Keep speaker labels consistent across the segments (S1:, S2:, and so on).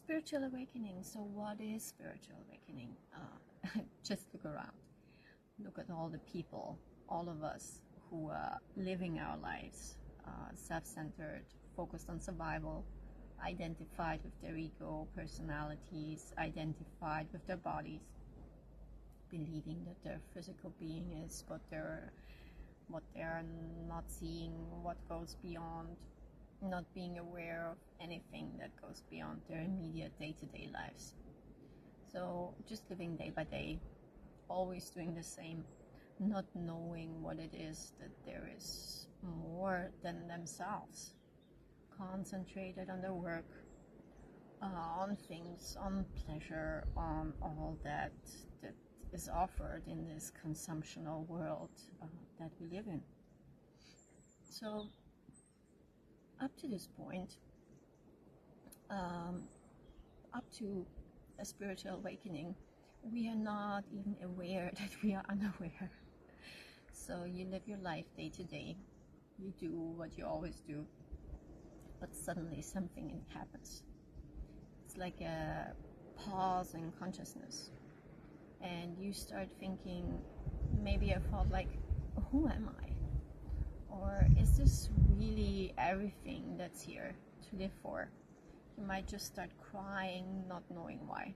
S1: Spiritual awakening. So what is spiritual awakening? Just look around. Look at all the people, all of us who are living our lives self-centered, focused on survival, identified with their ego, personalities, identified with their bodies, believing that their physical being is what they're not seeing, what goes beyond, not being aware of anything that goes beyond their immediate day-to-day lives. So just living day by day, always doing the same, not knowing what it is, that there is more than themselves, concentrated on their work, on things, on pleasure, on all that is offered in this consumptional world that we live in. So up to this point, up to a spiritual awakening, we are not even aware that we are unaware. So you live your life day to day, you do what you always do, but suddenly something happens. It's like a pause in consciousness, and you start thinking, maybe I thought like, who am I? Or is this really everything that's here to live for? You might just start crying, not knowing why.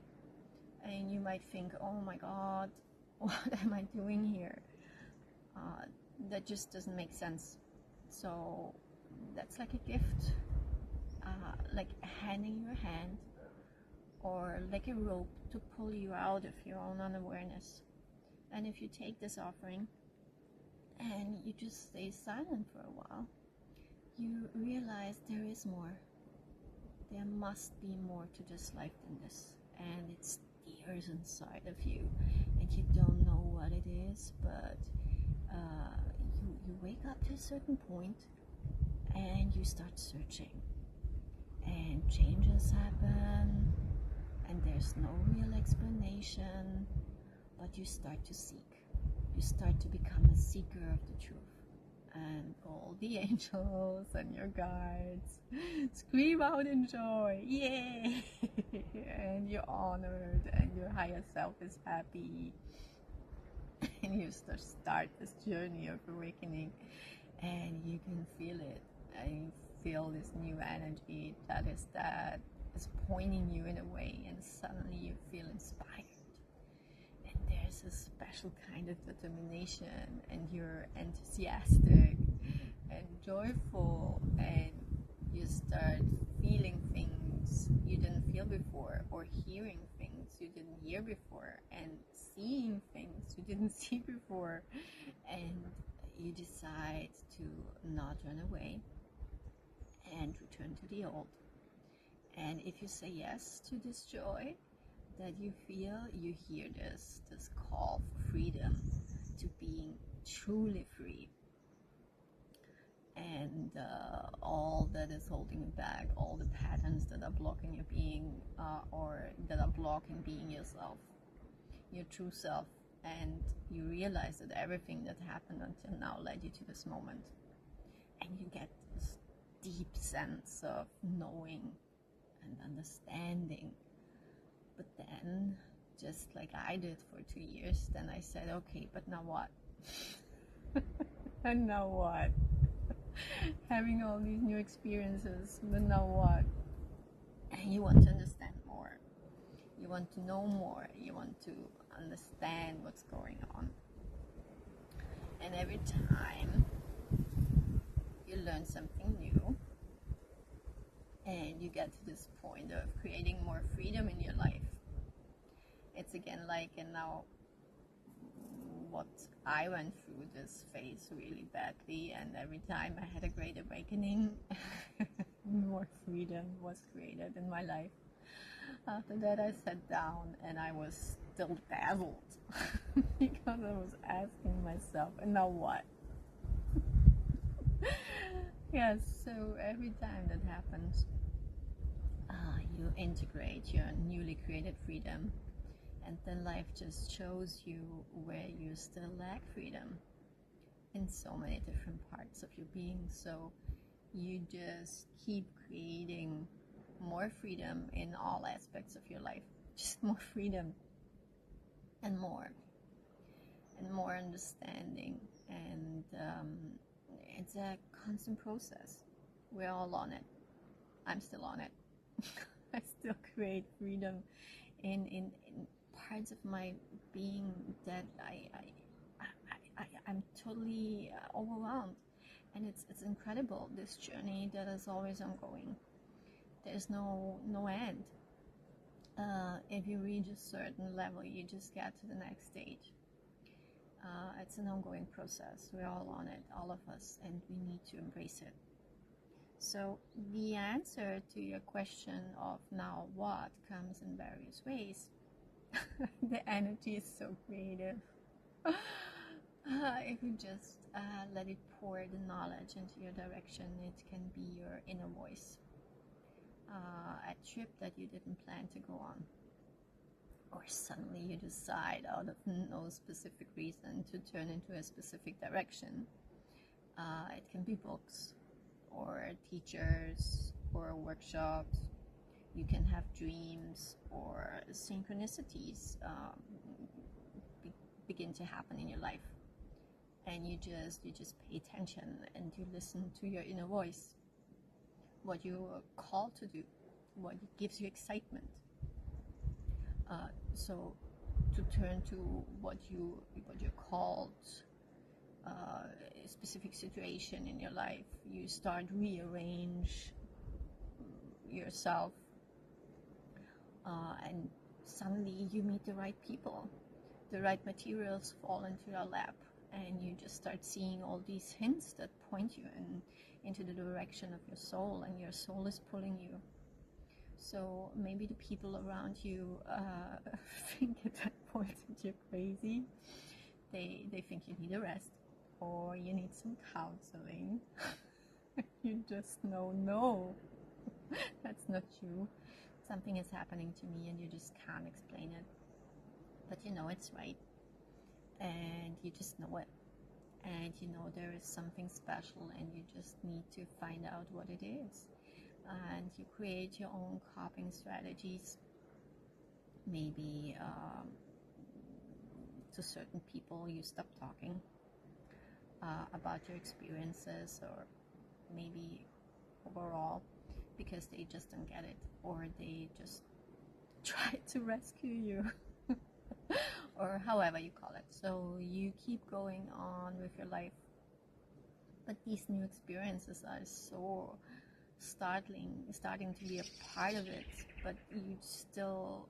S1: And you might think, oh my God, what am I doing here? That just doesn't make sense. So that's like a gift, like handing your hand, or like a rope to pull you out of your own unawareness. And if you take this offering and you just stay silent for a while, you realize there is more. There must be more to this life than this, and it steers inside of you, and you don't know what it is, but you wake up to a certain point and you start searching, and changes happen, and there's no real explanation, but you start to seek. You start to become a seeker of the truth. And all the angels and your guides scream out in joy, yay! And you're honored, and your higher self is happy. And you start this journey of awakening, and you can feel it. And you feel this new energy that is pointing you in a way, and suddenly you feel inspired. And there's a special kind of determination, and you're enthusiastic and joyful, and you start feeling things you didn't feel before, or hearing things you didn't hear before, and seeing things you didn't see before, and you decide to not run away and return to the old. And if you say yes to this joy that you feel, you hear this call for freedom, to being truly free. And all that is holding you back, all the patterns that are blocking your being, or that are blocking being yourself, your true self. And you realize that everything that happened until now led you to this moment. And you get this deep sense of knowing and understanding. But then, just like I did for 2 years, then I said, okay, but now what? And now what? Having all these new experiences, but now what? And you want to understand more. You want to know more. You want to understand what's going on. And every time you learn something new, and you get to this point of creating more freedom in your life, it's again like, and now what I went through this phase really badly, and every time I had a great awakening, more freedom was created in my life. After that, I sat down and I was still dazzled because I was asking myself, and now what? Yes, so every time that happens, you integrate your newly created freedom, and then life just shows you where you still lack freedom in so many different parts of your being. So you just keep creating more freedom in all aspects of your life, just more freedom and more understanding. And it's a constant process. We're all on it. I'm still on it. I still create freedom in parts of my being that I'm totally overwhelmed. And it's incredible, this journey that is always ongoing. There's no end. If you reach a certain level, you just get to the next stage. It's an ongoing process. We're all on it, all of us, and we need to embrace it. So the answer to your question of now what comes in various ways. The energy is so creative. If you just let it pour the knowledge into your direction, it can be your inner voice. A trip that you didn't plan to go on, or suddenly you decide out of no specific reason to turn into a specific direction. It can be books or teachers or workshops. You can have dreams or synchronicities begin to happen in your life, and you just pay attention and you listen to your inner voice, what you are called to do, what gives you excitement. So to turn to what you're called, a specific situation in your life, you start rearrange yourself, and suddenly you meet the right people, the right materials fall into your lap, and you just start seeing all these hints that point you into the direction of your soul, and your soul is pulling you. So maybe the people around you think at that point that you're crazy. They think you need a rest, or you need some counseling. You just know, no, that's not you. Something is happening to me and you just can't explain it. But you know it's right. And you just know it. And you know there is something special, and you just need to find out what it is. And you create your own coping strategies. Maybe to certain people you stop talking about your experiences, or maybe overall because they just don't get it, or they just try to rescue you. Or however you call it. So you keep going on with your life, but these new experiences are so starting to be a part of it, but you still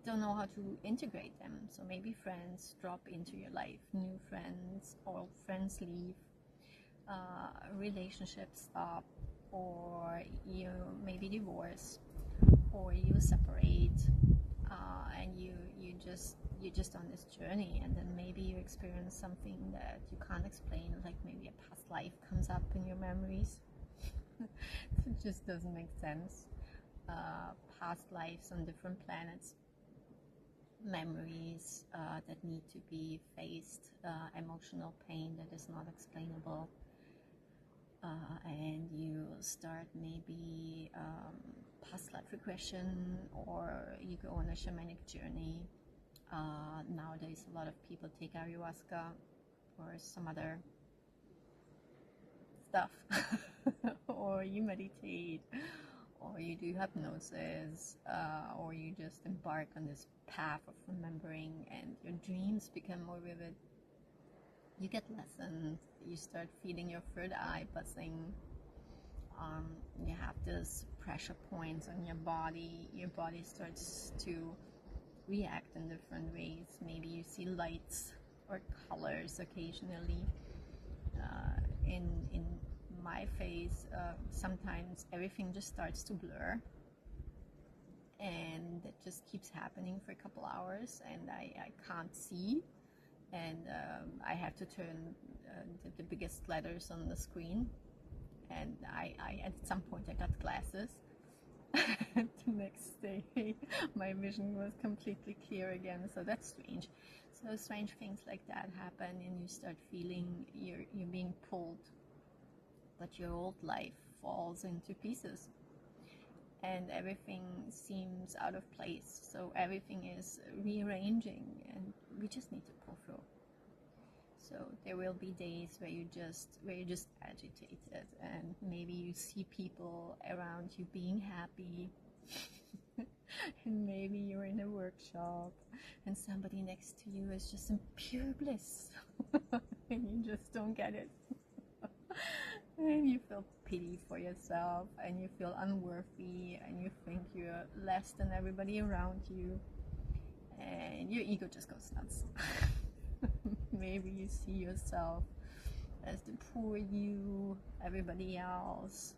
S1: don't know how to integrate them. So maybe friends drop into your life, new friends, old friends leave, relationships stop, or you maybe divorce, or you separate, and you're just on this journey, and then maybe you experience something that you can't explain, like maybe a past life comes up in your memories. It just doesn't make sense. Past lives on different planets, memories that need to be faced, emotional pain that is not explainable, and you start maybe past life regression, or you go on a shamanic journey. Nowadays a lot of people take ayahuasca or some other stuff. Or you meditate, or you do hypnosis, or you just embark on this path of remembering, and your dreams become more vivid. You get lessons, you start feeling your third eye buzzing, you have this pressure points on your body starts to react in different ways. Maybe you see lights or colors occasionally. In my face, sometimes everything just starts to blur, and it just keeps happening for a couple hours, and I can't see, and I have to turn the biggest letters on the screen, and I at some point I got glasses. The next day my vision was completely clear again. So that's strange. So strange things like that happen, and you start feeling you're being pulled, but your old life falls into pieces, and everything seems out of place. So everything is rearranging, and we just need to pull through. So there will be days where you're just agitated, and maybe you see people around you being happy, and maybe you're in a workshop and somebody next to you is just in pure bliss, and you just don't get it. And you feel pity for yourself, and you feel unworthy, and you think you're less than everybody around you, and your ego just goes nuts. Maybe you see yourself as the poor you, everybody else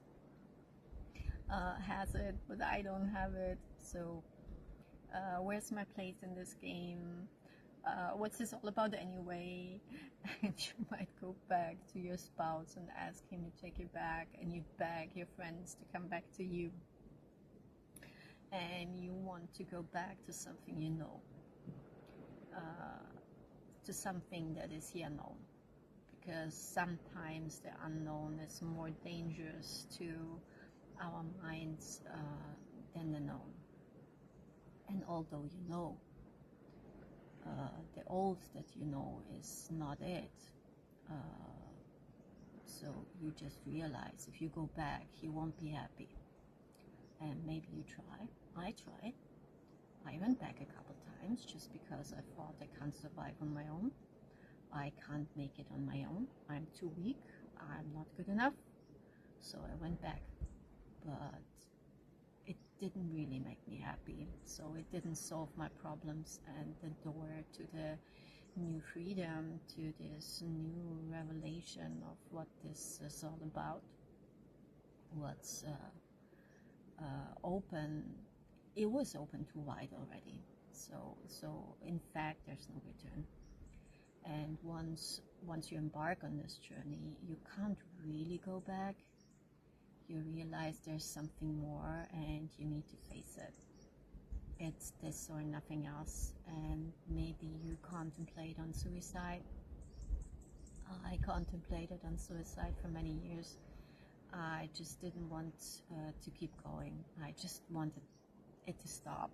S1: has it, but I don't have it, so where's my place in this game? What's this all about anyway? And you might go back to your spouse and ask him to take you back, and you beg your friends to come back to you, and you want to go back to something you know, to something that is the unknown, because sometimes the unknown is more dangerous to our minds than the known. And although you know, the old that you know is not it, so you just realize if you go back you won't be happy. And maybe you try. I tried. I went back a couple times just because I thought I can't survive on my own. I can't make it on my own. I'm too weak. I'm not good enough. So I went back. But it didn't really make me happy. So it didn't solve my problems, and the door to the new freedom, to this new revelation of what this is all about, what's open, it was open too wide already. So in fact, there's no return. And once you embark on this journey, you can't really go back. You realize there's something more, and you need to face it. It's this or nothing else. And maybe you contemplate on suicide. I contemplated on suicide for many years. I just didn't want to keep going. I just wanted it to stop.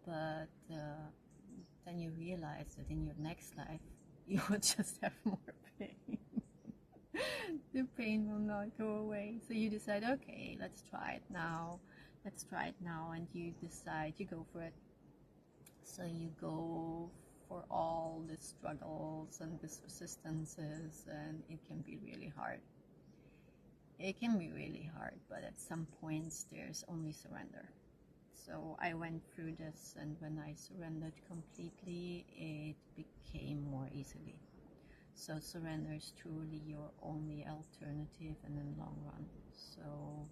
S1: But then you realize that in your next life, you will just have more pain. The pain will not go away. So you decide, okay, let's try it now. And you decide, you go for it. So you go for all the struggles and these resistances, and it can be really hard. It can be really hard, but at some points there's only surrender. So I went through this, and when I surrendered completely, it became more easily. So surrender is truly your only alternative in the long run. So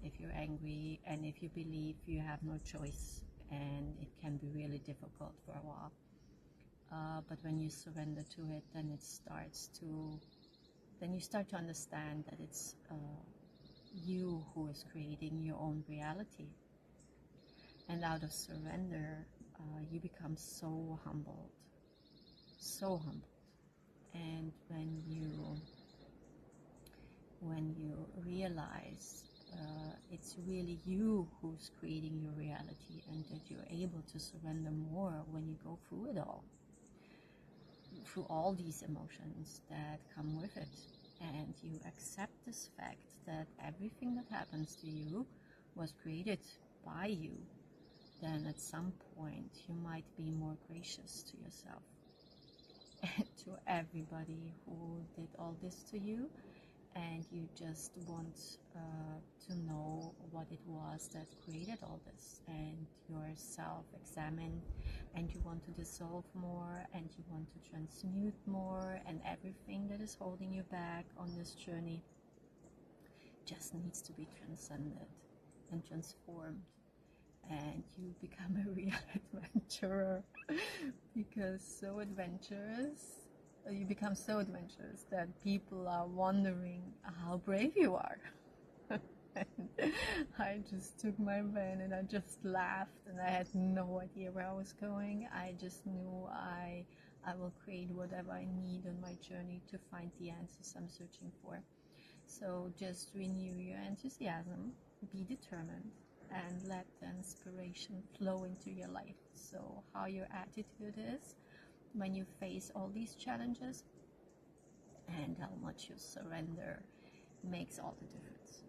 S1: if you're angry, and if you believe you have no choice, and it can be really difficult for a while, but when you surrender to it, then you start to understand that it's you who is creating your own reality. And out of surrender, you become so humbled. And when you realize it's really you who's creating your reality, and that you're able to surrender more when you go through it all, through all these emotions that come with it, and you accept this fact that everything that happens to you was created by you, then at some point you might be more gracious to yourself and to everybody who did all this to you, and you just want to know what it was that created all this, and you're self-examined, and you want to dissolve more, and you want to transmute more, and everything that is holding you back on this journey just needs to be transcended and transformed. And you become a real adventurer, because you become so adventurous that people are wondering how brave you are. And I just took my van and I just laughed, and I had no idea where I was going. I just knew I will create whatever I need on my journey to find the answers I'm searching for. So just renew your enthusiasm, be determined, and let the inspiration flow into your life. So how your attitude is when you face all these challenges and how much you surrender makes all the difference.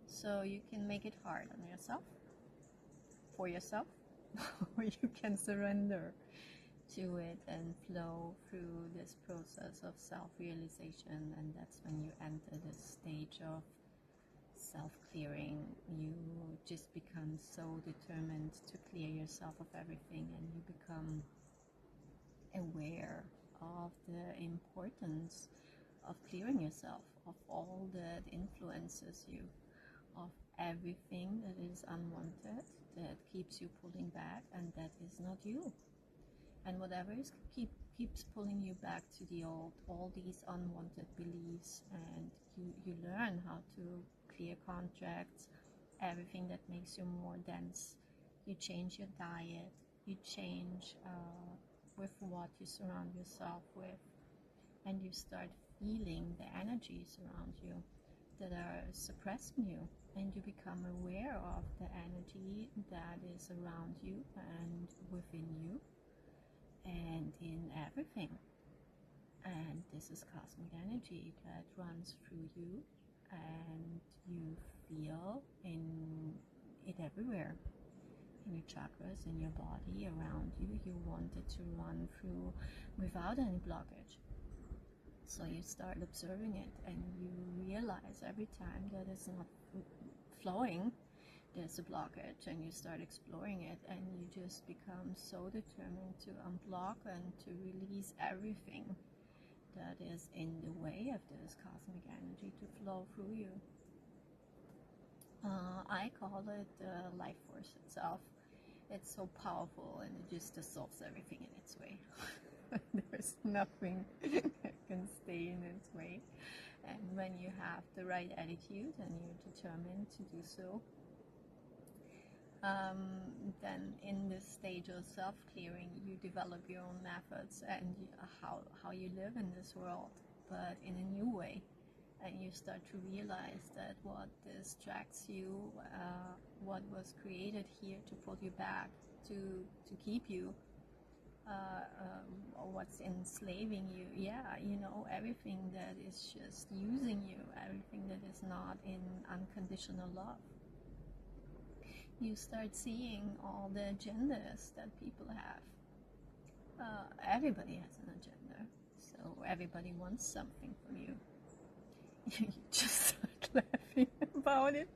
S1: So you can make it hard on yourself, for yourself, or you can surrender to it and flow through this process of self-realization, and that's when you enter this stage of self-clearing. You just become so determined to clear yourself of everything, and you become aware of the importance of clearing yourself of all that influences you, of everything that is unwanted, that keeps you pulling back, and that is not you. And whatever is keeps pulling you back to the old, all these unwanted beliefs, and you learn how to clear contracts, everything that makes you more dense. You change your diet, you change with what you surround yourself with, and you start feeling the energies around you that are suppressing you, and you become aware of the energy that is around you and within you and in everything. And this is cosmic energy that runs through you, and you feel in it everywhere, in your chakras, in your body, around you. You want it to run through without any blockage. So you start observing it, and you realize every time that it's not flowing, there's a blockage, and you start exploring it, and you just become so determined to unblock and to release everything that is in the way of this cosmic energy to flow through you. I call it the life force itself. It's so powerful, and it just dissolves everything in its way. There's nothing that can stay in its way. And when you have the right attitude and you're determined to do so, then in this stage of self-clearing, you develop your own methods and how you live in this world, but in a new way. And you start to realize that what distracts you, what was created here to pull you back, to keep you, or what's enslaving you, everything that is just using you, everything that is not in unconditional love. You start seeing all the agendas that people have. Everybody has an agenda, so everybody wants something from you. You just start laughing about it.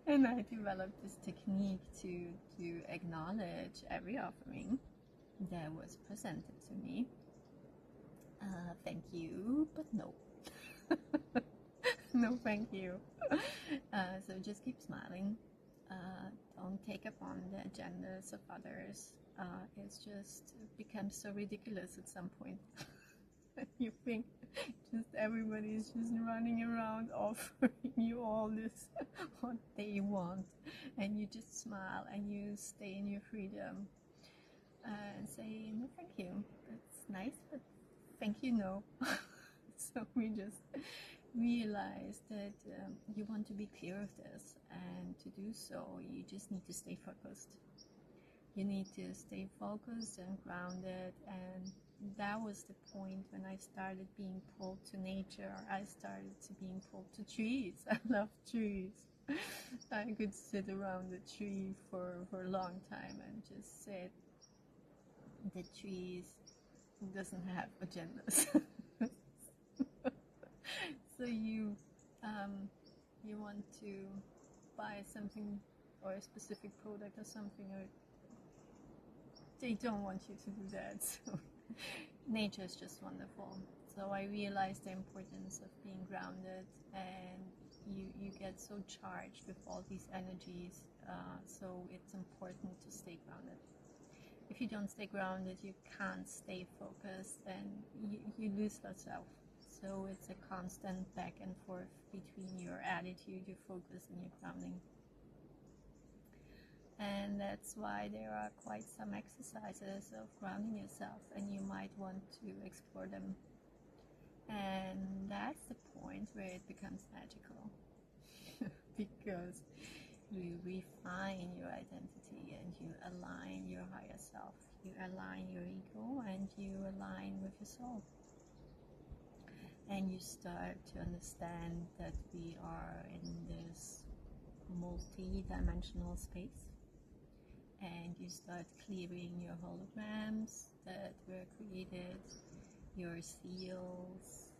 S1: And I developed this technique to acknowledge every offering that was presented to me. Thank you, but no. No thank you. So just keep smiling. Don't take upon the agendas of others. It's just becomes so ridiculous at some point. You think just everybody's just running around offering you all this what they want, and you just smile and you stay in your freedom and say no thank you, that's nice, but thank you, no. So we just realize that you want to be clear of this, and to do so you just need to stay focused. You need to stay focused and grounded, and that was the point when I started being pulled to nature. I started to being pulled to trees. I love trees. I could sit around a tree for a long time and just sit. The trees doesn't have agendas. So you want to buy something or a specific product or something, or they don't want you to do that. So nature is just wonderful. So I realized the importance of being grounded, and you get so charged with all these energies, so it's important to stay grounded. If you don't stay grounded, you can't stay focused, and you lose yourself. So it's a constant back and forth between your attitude, your focus, and your grounding. And that's why there are quite some exercises of grounding yourself, and you might want to explore them. And that's the point where it becomes magical. Because you refine your identity and you align your higher self. You align your ego and you align with your soul. And you start to understand that we are in this multi-dimensional space. And you start clearing your holograms that were created, your seals,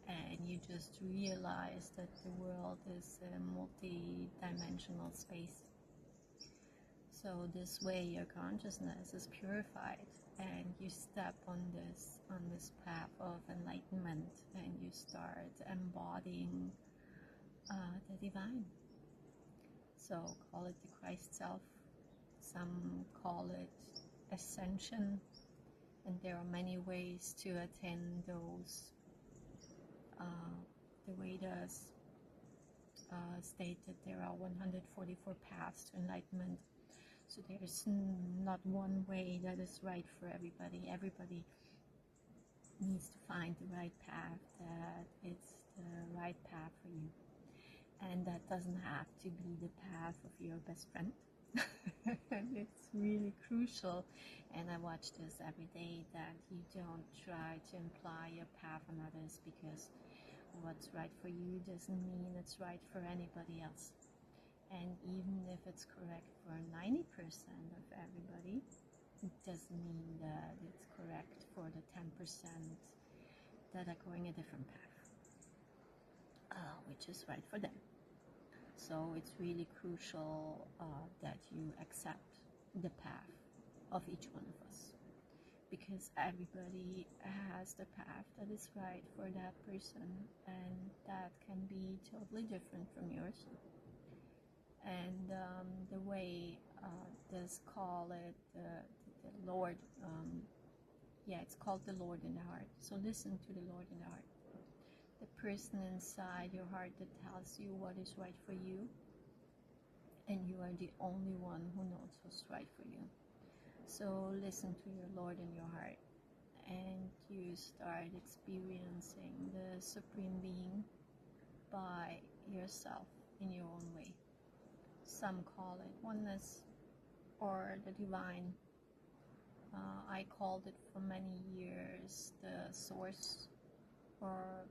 S1: and you just realize that the world is a multi-dimensional space. So this way your consciousness is purified and you step on this path of enlightenment and you start embodying the divine. So call it the Christ self. Some call it ascension, and there are many ways to attain those. The Vedas state that there are 144 paths to enlightenment. So there's not one way that is right for everybody. Everybody needs to find the right path, that it's the right path for you. And that doesn't have to be the path of your best friend. It's really crucial, and I watch this every day, that you don't try to imply your path on others, because what's right for you doesn't mean it's right for anybody else. And even if it's correct for 90% of everybody, it doesn't mean that it's correct for the 10% that are going a different path, which is right for them. So it's really crucial that you accept the path of each one of us, because everybody has the path that is right for that person, and that can be totally different from yours. And the way this call it the Lord, it's called the Lord in the heart. So listen to the Lord in the heart, the person inside your heart that tells you what is right for you, and you are the only one who knows what's right for you. So listen to your Lord in your heart, and you start experiencing the Supreme Being by yourself in your own way. Some call it oneness or the divine. I called it for many years the source, or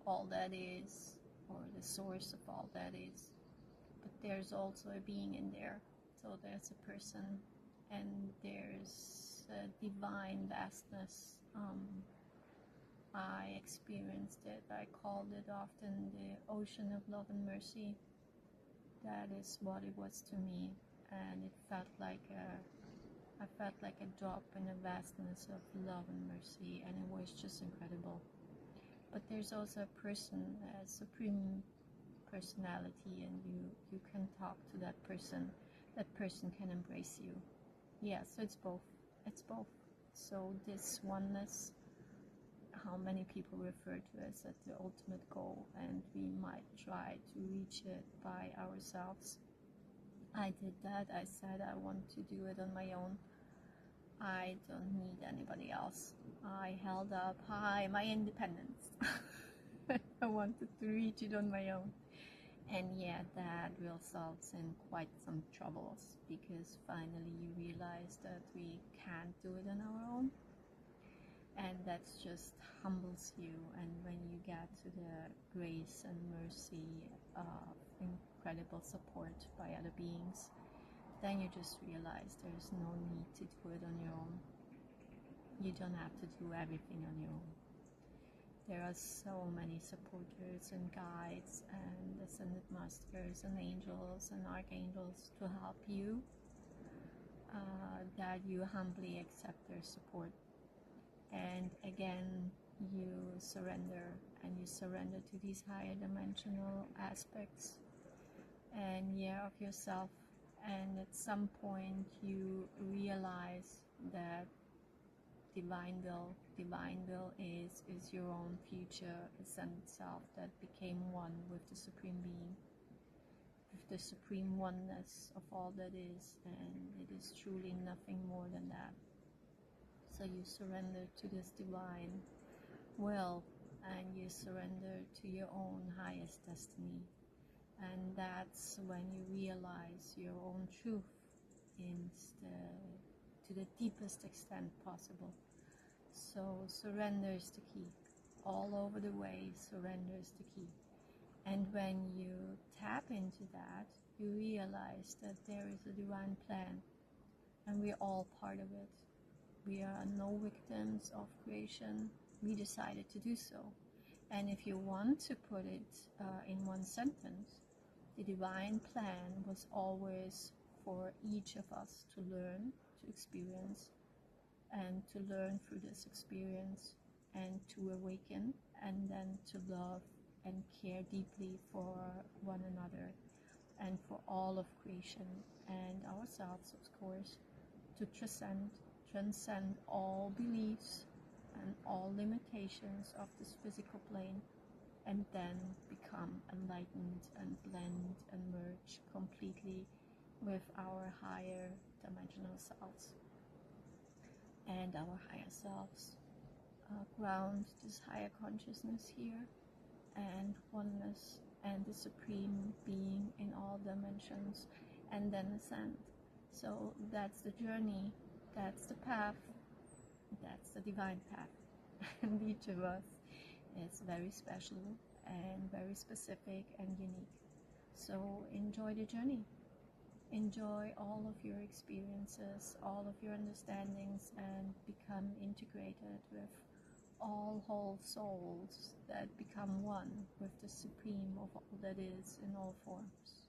S1: all that is, or the source of all that is. But there's also a being in there. So there's a person, and there's a divine vastness. I experienced it. I called it often the ocean of love and mercy. That is what it was to me, and it felt like I felt like a drop in the vastness of love and mercy, and it was just incredible. But there's also a person, a supreme personality, and you can talk to that person. That person can embrace you. Yeah, so it's both. It's both. So this oneness, how many people refer to as at the ultimate goal, and we might try to reach it by ourselves. I did that. I said I want to do it on my own. I don't need anybody else. I held up high my independence. I wanted to reach it on my own. And yeah, that results in quite some troubles, because finally you realize that we can't do it on our own. And that just humbles you. And when you get to the grace and mercy of incredible support by other beings, then you just realize there's no need to do it on your own. You don't have to do everything on your own. There are so many supporters and guides and ascended masters and angels and archangels to help you, that you humbly accept their support. And again, you surrender, and you surrender to these higher dimensional aspects and of yourself. And at some point you realize that divine will is your own future ascended self that became one with the Supreme Being, with the supreme oneness of all that is, and it is truly nothing more than that. So you surrender to this divine will, and you surrender to your own highest destiny. And that's when you realize your own truth to the deepest extent possible. So surrender is the key. All over the way, surrender is the key. And when you tap into that, you realize that there is a divine plan, and we're all part of it. We are no victims of creation. We decided to do so. And if you want to put it in one sentence, the divine plan was always for each of us to learn, to experience, and to learn through this experience, and to awaken, and then to love and care deeply for one another and for all of creation and ourselves, of course, to transcend all beliefs and all limitations of this physical plane, and then become enlightened and blend and merge completely with our higher dimensional selves and our higher selves. Ground this higher consciousness here, and oneness and the supreme being in all dimensions, and then ascend. So that's the journey, that's the path, that's the divine path. And each of us is very special and very specific and unique. So enjoy the journey. Enjoy all of your experiences, all of your understandings, and become integrated with all whole souls that become one with the supreme of all that is in all forms.